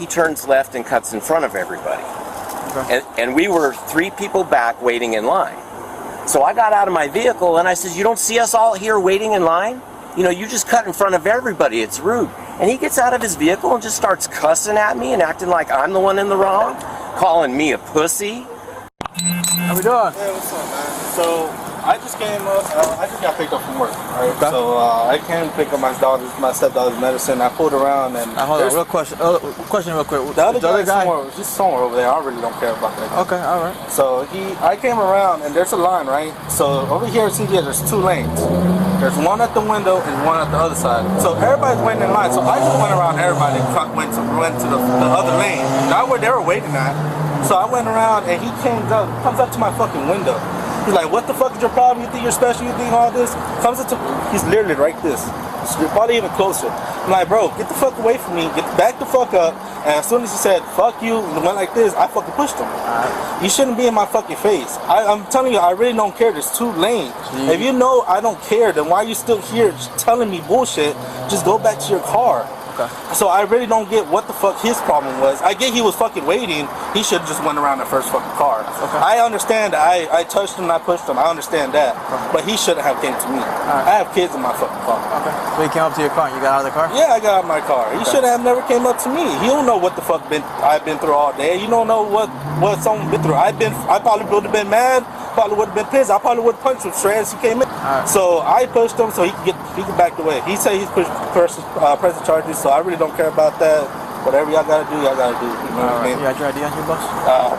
he turns left and cuts in front of everybody. Okay. And we were 3 people back waiting in line. So I got out of my vehicle and I said, you don't see us all here waiting in line? You know, you just cut in front of everybody. It's rude. And he gets out of his vehicle and just starts cussing at me and acting like I'm the one in the wrong, calling me a pussy. How we doing? Hey, what's up, man? So I just came up. I just got picked up from work. Right? Okay. So I came to pick up my stepdaughter's medicine. I pulled around and. Hold on, real question. Question, real quick. The other guy was just somewhere over there. I really don't care about that. Okay, all right. So I came around and there's a line, right? So over here at CVS, there's 2 lanes. There's one at the window and one at the other side. So everybody's waiting in line. So I just went around everybody and went to the other lane, not where they were waiting at. So I went around and he comes up to my fucking window. He's like, what the fuck is your problem? You think you're special? You think all this? Comes up to, he's literally right this. Probably even closer. I'm like, bro, get the fuck away from me. Back the fuck up. And as soon as he said, fuck you, and went like this, I fucking pushed him. You shouldn't be in my fucking face. I'm telling you, I really don't care. There's 2 lanes. If you know I don't care, then why are you still here telling me bullshit? Just go back to your car. Okay. So I really don't get what the fuck his problem was. I get he was fucking waiting. He should have just went around the first fucking car. Okay. I understand that I touched him, I pushed him. I understand that. Okay. But he shouldn't have came to me. Right. I have kids in my fucking car. Okay. So he came up to your car and you got out of the car? Yeah, I got out of my car. He should have never came up to me. He don't know what the fuck I've been through all day. You don't know what someone been through. I probably would have been mad. Probably would have been pissed. I probably would have punched him straight as he came in. Right. So I pushed him so he could back away. He said he's pressing charges, so I really don't care about that. Whatever y'all gotta do, y'all gotta do. You know what I mean? You got your ID on your bus?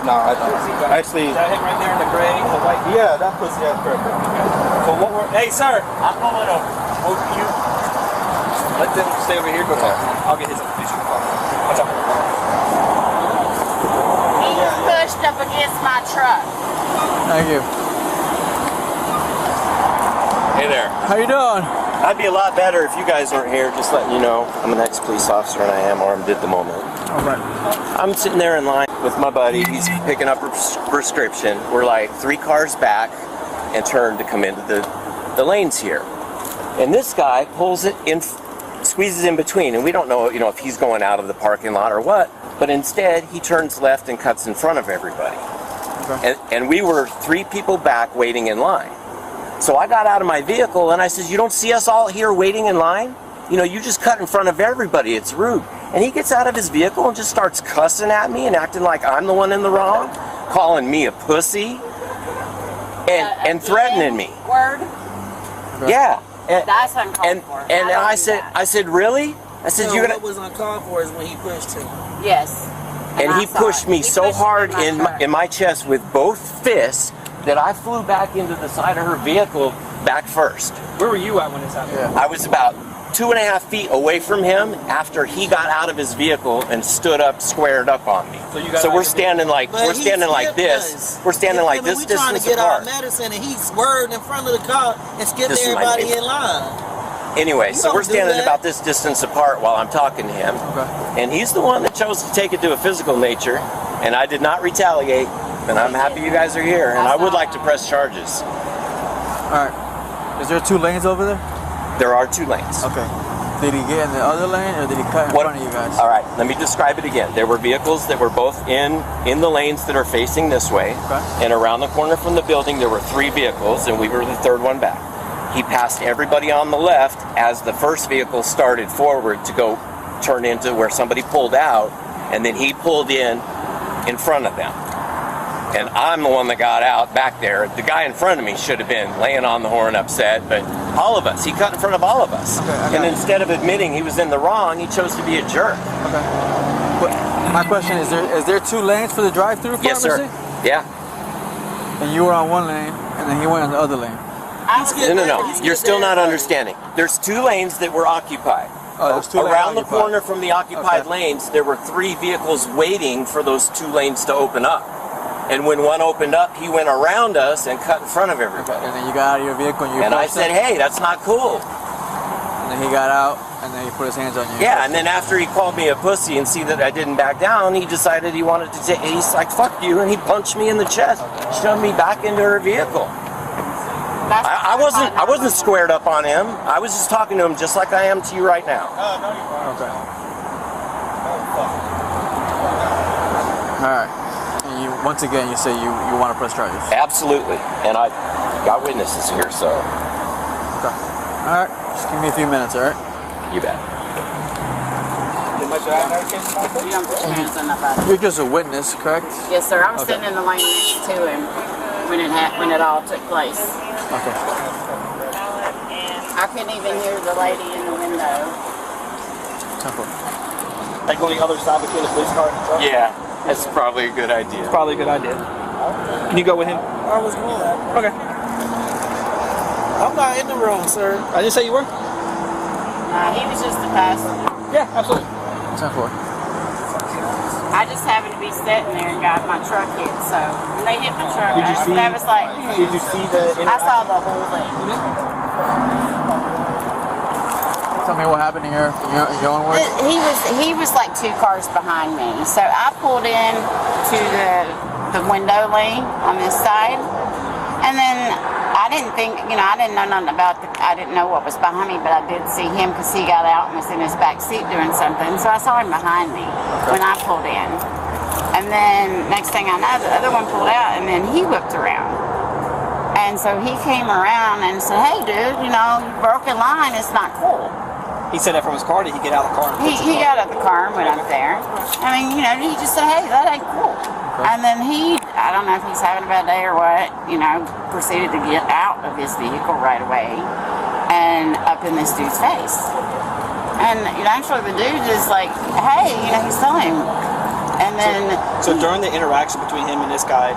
No, I don't. Actually, is that him right there in the gray, the white? Yeah, that pussy ass perfect. So what we're, hey sir, I'm pulling over. Oh, you let them stay over here. Go talk. I'll get his information. Watch out. He pushed up against my truck. Thank you. Hey there. How you doing? I'd be a lot better if you guys weren't here, just letting you know. I'm an ex-police officer and I am armed at the moment. All right. I'm sitting there in line with my buddy. He's picking up a prescription. We're like 3 cars back and turn to come into the lanes here. And this guy pulls it in, squeezes in between, and we don't know, if he's going out of the parking lot or what, but instead he turns left and cuts in front of everybody. Okay. And we were 3 people back waiting in line. So I got out of my vehicle and I said, you don't see us all here waiting in line? You just cut in front of everybody. It's rude. And he gets out of his vehicle and just starts cussing at me and acting like I'm the one in the wrong, calling me a pussy, and threatening me. Word? Yeah. That's uncalled for. And I said, really? I said, you're gonna. What was uncalled for is when he pushed him. Yes. And he pushed me so hard in my chest with both fists that I flew back into the side of her vehicle back first. Where were you at when this happened? I was about 2.5 feet away from him after he got out of his veskill and stood up, squared up on me. So we're standing like this. We're standing like this distance apart. We're trying to get our medicine, and he swerved in front of the car and skipped everybody in line. Anyway, so we're standing about this distance apart while I'm talking to him. Okay. And he's the one that chose to take it to a physical nature, and I did not retaliate. And I'm happy you guys are here, and I would like to press charges. All right. Is there 2 lanes over there? There are 2 lanes. Okay. Did he get in the other lane, or did he cut in front of you guys? All right, let me describe it again. There were vehicles that were both in the lanes that are facing this way. Okay. And around the corner from the building, there were 3 vehicles, and we were the 3rd one back. He passed everybody on the left as the first vehicle started forward to go turn into where somebody pulled out, and then he pulled in front of them. And I'm the one that got out back there. The guy in front of me should have been laying on the horn upset, but all of us, he cut in front of all of us. Okay, and instead of admitting he was in the wrong, he chose to be a jerk. Okay. But my question is there 2 lanes for the drive-thru pharmacy? Yes, sir. Yeah. And you were on one lane, and then he went on the other lane. No. You're still not understanding. There's 2 lanes that were occupied. Oh, there's 2 Around the corner from the occupied lanes, there were 3 vehicles waiting for those 2 lanes to open up. And when one opened up, he went around us and cut in front of everybody. Okay. And then you got out of your vehicle and I said, hey, that's not cool. And then he got out and then he put his hands on you. Yeah, and then after he called me a pussy and see that I didn't back down, he decided he wanted to take, he's like, fuck you, and he punched me in the chest, shoved me back into her vehicle. I wasn't squared up on him. I was just talking to him just like I am to you right now. Oh, no, you weren't. Okay. Oh, fuck. once again, you say you want to press charges. Absolutely. And I got witnesses here, so Okay. All right. Just give me a few minutes, all right? you bet. You don't put your hands on nobody. You're just a witness, correct? Yes, sir. I was Okay. sitting in the lane next to him when it all took place. Okay. I couldn't even hear the lady in the window. Temple. Like on the other side between the police car and the truck? Yeah, that's probably a good idea. Probably a good idea. Can you go with him? I was going. Okay. I'm not in the room, sir. I didn't say you were? He was just a passenger. Yeah, absolutely. 10-4. I just happened to be sitting there and got my truck hit. So when they hit my truck, Did you see? that was like, Did you see the? I saw the whole thing. Tell me what happened in your own words. He was like 2 cars behind me. So I pulled in to the window lane on this side, and then I didn't think, I didn't know nothing about I didn't know what was behind me, but I did see him because he got out and was in his back seat doing something. So I saw him behind me when I pulled in, and then next thing I know, the other one pulled out, and then he whipped around. And so he came around and said, "Hey, dude, you broke in line. It's not cool." He said that from his car. Did he get out of the car? He got out of the car and went up there. I mean, he just said, "Hey, that ain't cool." And then I don't know if he's having a bad day or what, proceeded to get out of his vehicle right away and up in this dude's face. And actually the dude is like, "Hey," he's telling him. And then So during the interaction between him and this guy,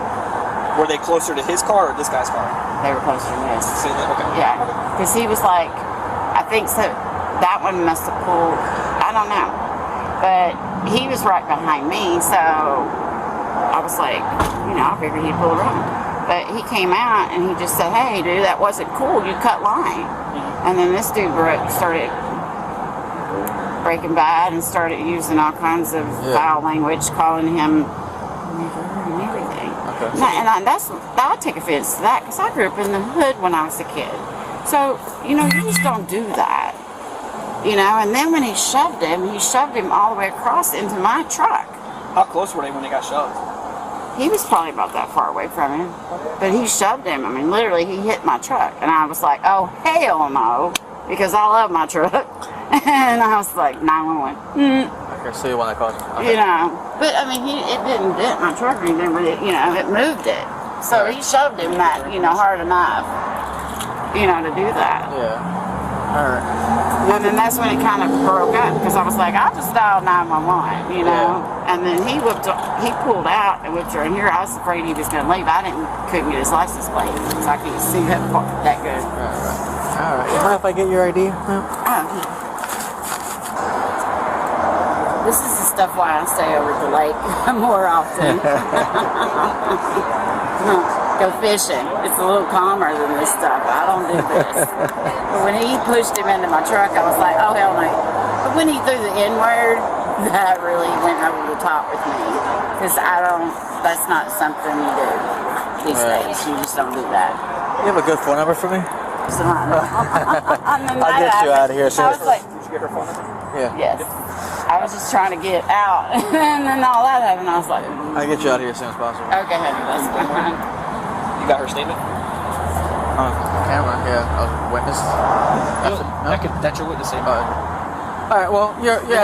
were they closer to his car or this guy's car? they were closer to this. So, okay. Yeah, because he was like, I think so. That one must have pulled. I don't know, but he was right behind me, so I was like, I figured he'd pull around. But he came out and he just said, "Hey, dude, that wasn't cool. You cut line." And then this dude started breaking bad and started using all kinds of foul language, calling him and everything. Okay. I take offense to that because I grew up in the hood when I was a kid. So, you just don't do that. And then when he shoved him all the way across into my truck. How close were they when they got shoved? He was probably about that far away from him. But he shoved him. I mean, literally, he hit my truck. And I was like, "Oh, hell no," because I love my truck. And I was like, 911. Okay, so you want to call it? Okay. But I mean, it didn't dent my truck or anything, but it moved it. So he shoved him that, hard enough, to do that. Yeah. All right. And then that's when it kind of broke up because I was like, I'll just dial 911, And then he pulled out and whipped her in here. I was afraid he was going to leave. Couldn't get his license plate because I couldn't see that good. All right. You mind if I get your ID? This is the stuff why I stay over at the lake more often. Go fishing. It's a little calmer than this stuff. I don't do this. But when he pushed him into my truck, I was like, "Oh, hell no." But when he threw the N-word, that really went over the top with me. Because that's not something you do these days. You just don't do that. You have a good phone number for me? So I'll get you out of here, I was like, Did you get her phone number? Yeah. yes. I was just trying to get out. And then all that happened. I was like, I'll get you out of here as soon as possible. "Okay, honey, that's fine." You got her statement? On camera, yeah. I was a witness. No? That's your witness statement. All right. Well, you're you're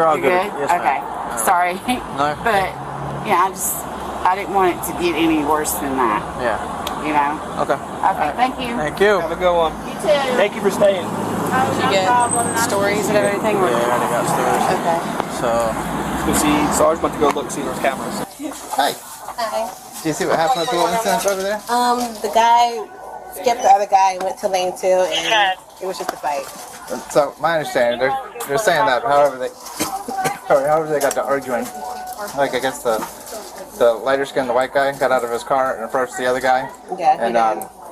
all You're good. good? Yes, Okay. ma'am. Sorry. No. But I didn't want it to get any worse than that. Yeah. Okay. Okay, thank you. Thank you. Have a good one. You too. Thank you for staying. Oh, no get problem. stories and everything? Yeah, I already got stories. Okay. So, Let's go see. Sarge about to go look, see those cameras. Hi. Hi. Do you see what happened with the little incident over there? The guy skipped the other guy and went to lane 2, and it was just a fight. So my understanding, they're saying that however they got to arguing, like I guess the lighter skinned the white guy got out of his car and approached the other guy. Yeah. And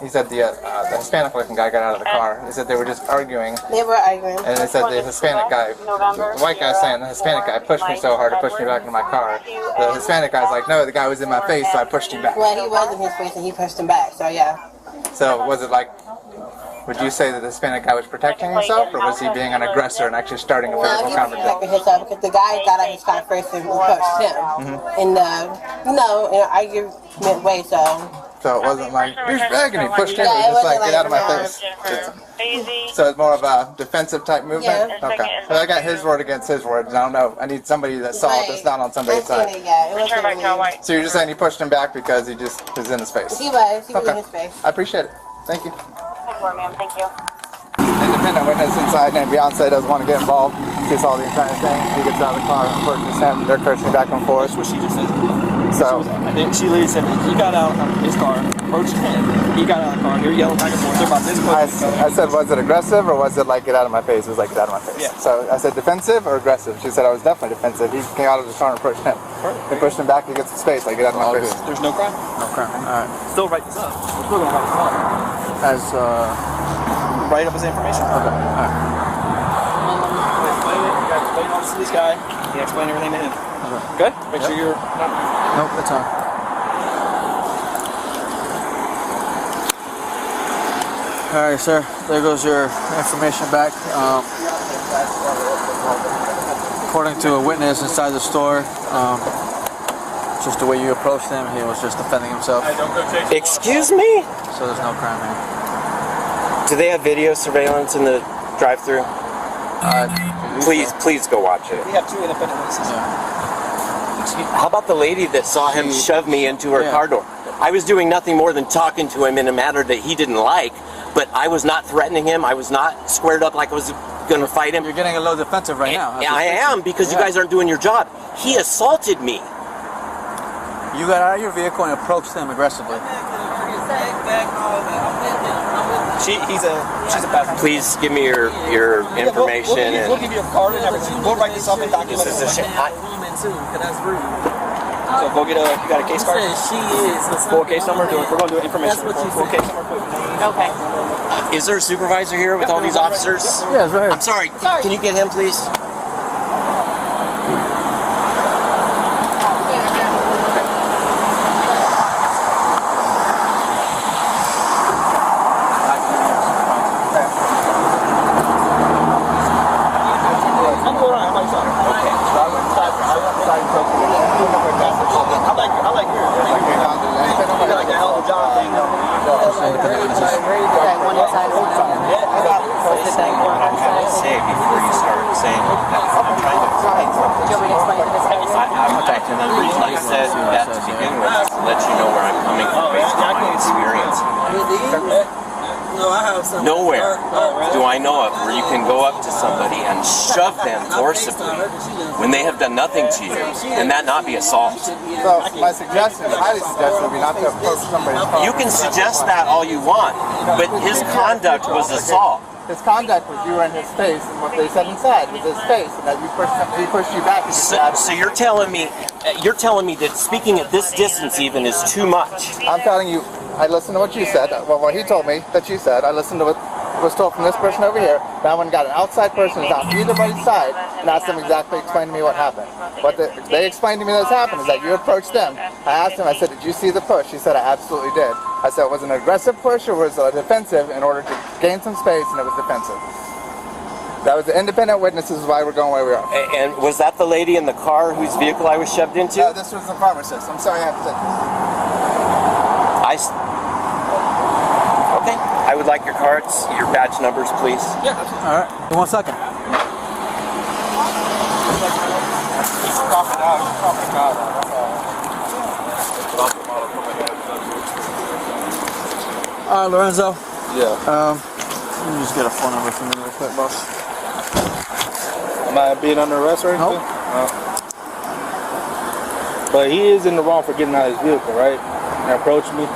he said the Hispanic looking guy got out of the car. He said they were just arguing. They were arguing. And they said the Hispanic guy, the white guy saying the Hispanic guy pushed me so hard to push me back into my car. The Hispanic guy's like, no, the guy was in my face, so I pushed him back. Well, he was in his face and he pushed him back. So yeah. So was would you say that the Hispanic guy was protecting himself, or was he being an aggressor and actually starting a No, physical he was confrontation? protecting himself because the guy got out his car first and pushed him. In in an argument way, so. So it wasn't like, here's bag, and he pushed him, Yeah, it was just it like, wasn't get out of my like, face. So it's more of a defensive type movement? Yeah. Okay. So I got his word against his word. I don't know. I need somebody that saw it that's not on somebody's side. Yeah, it wasn't really. So you're just saying he pushed him back because he just was in his face? He was in Okay. his face. I appreciate it. Thank you. Thank you. Independent witness inside, and Beyonce doesn't want to get involved. She saw the entire thing. He gets out of the car, approaches him. They're cursing back and forth. That's what she just said. So, She literally said he got out of his car, approached him. He got out of the car. They're yelling back and forth. They're about this close. I said, was it aggressive or was it like get out of my face? It was like get out of my face. Yeah. So I said defensive or aggressive. She said I was definitely defensive. He came out of the car and approached him. He pushed him back. He gets some space. Like get out of my face. There's no crime. No crime. All right. Still write this up. We're still gonna write this up. As Write up his information. okay. All right. Explain it. You gotta explain all this to this guy. You explain everything to him. Good? Make sure you're not. Nope, that's all. All right, sir. There goes your information back. According to a witness inside the store, just the way you approached him, he was just defending himself. Excuse me? So there's no crime here. Do they have video surveillance in the drive-thru? Please go watch it. We have 2 independent witnesses. Yeah. How about the lady that saw him shove me into her Yeah. car door? I was doing nothing more than talking to him in a manner that he didn't like, but I was not threatening him. I was not squared up like I was going to fight him. You're getting a little defensive right now. Yeah, I am, because you guys aren't doing your job. He assaulted me. You got out of your vehicle and approached him aggressively. She's a passenger. Please give me your information. We'll give you a card and everything. We'll write this up and document This is a it. shit. Woman too, 'cause that's rude. So go get you got a case card? She is. Full case number. We're going to do an information. That's what you Full said. case number. Quick. Okay. Is there a supervisor here with all these officers? Yeah, it's right here. I'm sorry. Can you get him, please? I'm going on my side. Okay. I like yours. You got like a hell of a job thing. Say before you start saying that. I'm trying to explain something. The reason I said that to begin with is to let you know where I'm coming from based on my experience. No, I have some. Nowhere do I know of where you can go up to somebody and shove them forcibly when they have done nothing to you, and that not be assault. So my suggestion, highly suggestion, would be not to approach somebody's car. You can suggest that all you want, but his conduct was assault. His conduct was you were in his face, and what they said inside was his face, and that you pushed him, he pushed you back. So you're telling me that speaking at this distance even is too much. I'm telling you, I listened to what you said, well, what he told me that you said. I listened to what was told from this person over here. Now I went and got an outside person who's on either body's side and asked them exactly, explain to me what happened. What they explained to me that's happened is that you approached them. I asked him, I said, did you see the push? He said, I absolutely did. I said, was it an aggressive push or was it defensive in order to gain some space, and it was defensive. That was the independent witness. This is why we're going where we are. And was that the lady in the car whose vehicle I was shoved into? This was the pharmacist. I'm sorry I have to say this. Okay. I would like your cards, your badge numbers, please. All right. 1 second. All right, Lorenzo. Yeah. Let me just get a phone number from you real quick, boss. Am I being under arrest or anything? Nope. No. But he is in the wrong for getting out of his vehicle, right? And approaching me.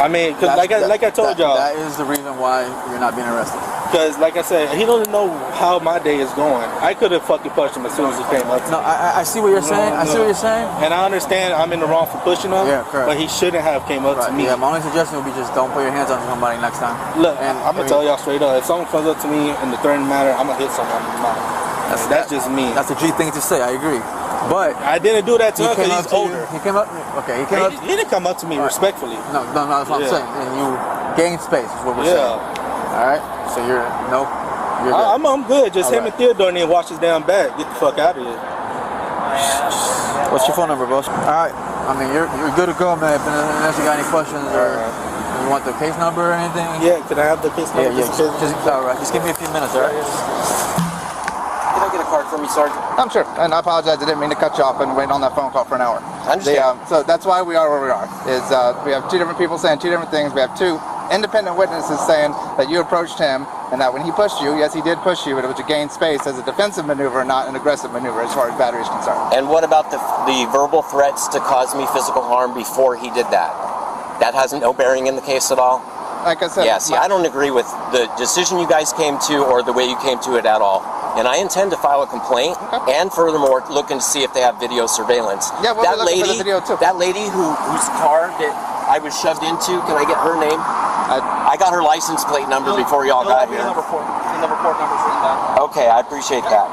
I mean, cause like I told y'all. That is the reason why you're not being arrested. Because like I said, he doesn't know how my day is going. I could have fucking pushed him as soon as he came up to me. No, I see what you're saying. I see what you're saying. And I understand I'm in the wrong for pushing him. Yeah, correct. But he shouldn't have came up to me. Yeah, my only suggestion would be just don't put your hands on somebody next time. Look, And I'm gonna tell y'all straight up. If someone comes up to me in the threatening manner, I'm gonna hit someone in the mouth. That's just me. That's a G thing to say. I agree. But I didn't do that to him because he's to you. older. He came up. Okay, he came up. He didn't come up to me respectfully. No, that's what I'm saying. And you gained space. Is what we're saying. All right. So you're good. I'm good. Just All him right. and Theodore need to watch his damn back. Get the fuck out of here. What's your phone number, boss? All right. I mean, you're good to go, man. Unless you got any questions or you want the case number or anything. Yeah, can I have the case number? Yeah. All right. Just give me a few minutes, all right? Can I get a card from you, Sergeant? I'm sure, and I apologize. I didn't mean to cut you off and wait on that phone call for an hour. I understand. So that's why we are where we are. We have two different people saying two different things. We have two independent witnesses saying that you approached him and that when he pushed you, yes, he did push you, but it was to gain space as a defensive maneuver, not an aggressive maneuver as far as battery is concerned. And what about the verbal threats to cause me physical harm before he did that? That has no bearing in the case at all? Like I said, Yeah, see, I don't agree with the decision you guys came to or the way you came to it at all. And I intend to file a complaint and furthermore looking to see if they have video surveillance. Yeah, we'll be looking for the video too. That lady whose car that I was shoved into, can I get her name? I got her license plate number before y'all got here. The report number's written down. Okay, I appreciate that.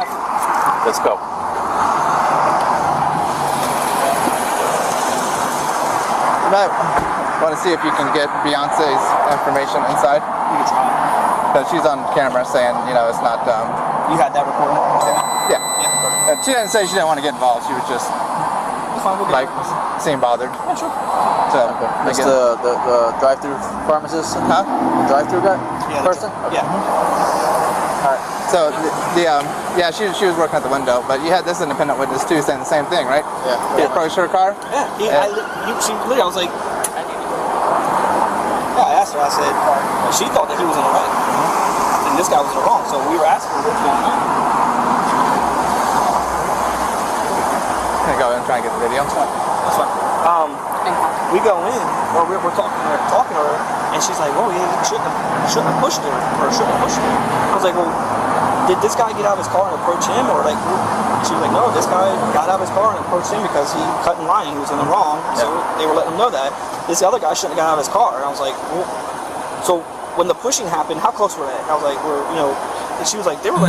Let's go. Right. Want to see if you can get Beyonce's information inside? You can try. Because she's on camera saying, it's not. You had that recording? Yeah. Yeah. And she didn't say she didn't want to get involved. She was just That's fine. We'll get it. seemed bothered. Yeah, sure. So That's again, the drive-thru pharmacist? Huh? Drive-thru guy? Yeah, Person? Yeah. So she was working at the window, but you had this independent witness too saying the same thing, right? Yeah. He approached her car. Yeah. She literally, I was like, I asked her. I said, she thought that he was in the right, and this guy was in the wrong. So we were asking her what's going on. Gonna go in and try and get the video. That's fine. We go in, or we're talking to her, and she's like, "Oh yeah, you shouldn't have pushed her, or shouldn't have pushed her." I was like, "Well, did this guy get out of his car and approach him, or like?" She was like, "No, this guy got out of his car and approached him because he cut in line. He was in the wrong, so they were letting him know that this other guy shouldn't have got out of his car." And I was like, "Well, so when the pushing happened, how close were they?" I was like, "And she was like, "They were like."